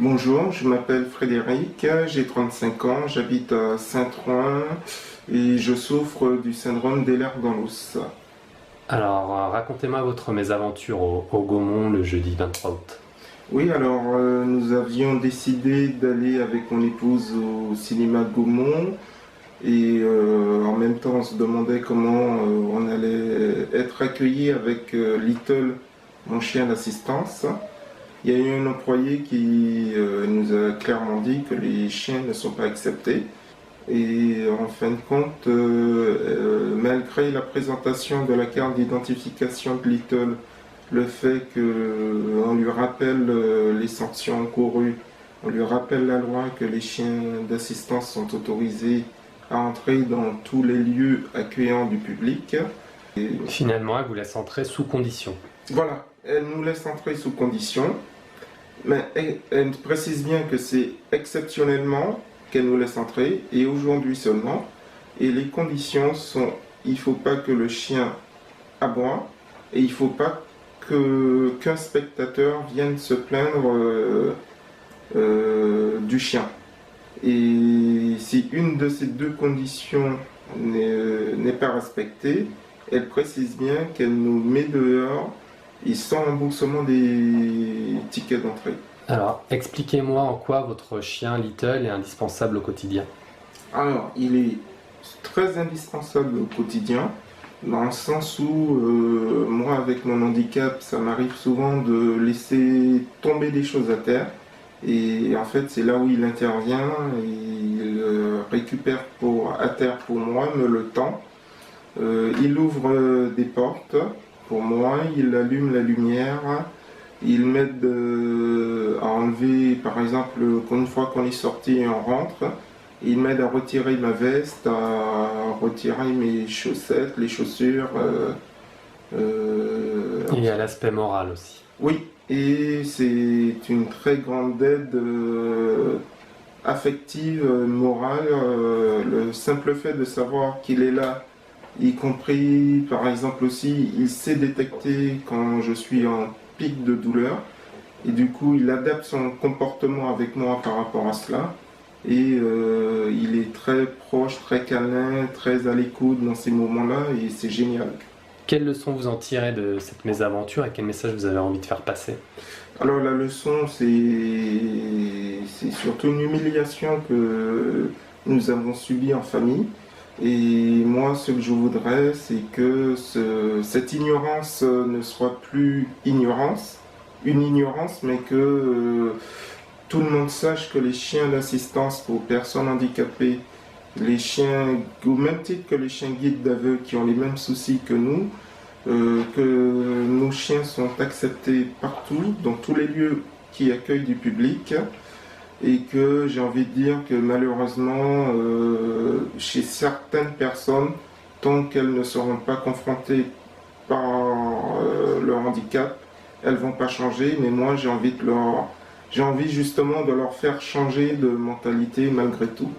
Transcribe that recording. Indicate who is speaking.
Speaker 1: Bonjour, je m'appelle Frédéric, j'ai 35 ans, j'habite à Saint-Ouen et je souffre du syndrome d'Ehlers-Danlos.
Speaker 2: Alors, racontez-moi votre mésaventure au Gaumont le jeudi 23 août.
Speaker 1: Oui, alors nous avions décidé d'aller avec mon épouse au cinéma Gaumont et en même temps on se demandait comment on allait être accueilli avec Little, mon chien d'assistance. Il y a eu un employé qui nous a clairement dit que les chiens ne sont pas acceptés. Et en fin de compte, malgré la présentation de la carte d'identification de Little, le fait qu'on lui rappelle les sanctions encourues, on lui rappelle la loi que les chiens d'assistance sont autorisés à entrer dans tous les lieux accueillants du public. Et
Speaker 2: Finalement, elle vous laisse entrer sous condition.
Speaker 1: voilà, elle nous laisse entrer sous condition, mais elle précise bien que c'est exceptionnellement qu'elle nous laisse entrer et aujourd'hui seulement. Et les conditions sont, il ne faut pas que le chien aboie et il ne faut pas qu'un spectateur vienne se plaindre du chien. Et si une de ces deux conditions n'est pas respectée, elle précise bien qu'elle nous met dehors et sans remboursement des tickets d'entrée.
Speaker 2: Alors, expliquez-moi en quoi votre chien Little est indispensable au quotidien.
Speaker 1: Alors, il est très indispensable au quotidien, dans le sens où moi, avec mon handicap, ça m'arrive souvent de laisser tomber des choses à terre. Et en fait, c'est là où il intervient, il récupère à terre pour moi, me le tend. Il ouvre des portes pour moi, il allume la lumière, il m'aide à enlever, par exemple, une fois qu'on est sorti et on rentre, il m'aide à retirer ma veste, à retirer mes chaussettes, les chaussures.
Speaker 2: Il y a l'aspect moral aussi.
Speaker 1: Oui, et c'est une très grande aide affective, morale. Le simple fait de savoir qu'il est là, y compris, par exemple aussi, il sait détecter quand je suis en pic de douleur. Et du coup, il adapte son comportement avec moi par rapport à cela. Et il est très proche, très câlin, très à l'écoute dans ces moments-là, et c'est génial.
Speaker 2: Quelle leçon vous en tirez de cette mésaventure et quel message vous avez envie de faire passer?
Speaker 1: Alors la leçon, c'est surtout une humiliation que nous avons subie en famille. Et moi, ce que je voudrais, c'est que cette ignorance ne soit plus une ignorance, mais que tout le monde sache que les chiens d'assistance pour personnes handicapées, les chiens, au même titre que les chiens guides d'aveugle qui ont les mêmes soucis que nous, que nos chiens sont acceptés partout, dans tous les lieux qui accueillent du public, et que j'ai envie de dire que malheureusement, chez certaines personnes, tant qu'elles ne seront pas confrontées par leur handicap, elles vont pas changer, mais moi j'ai envie justement de leur faire changer de mentalité malgré tout.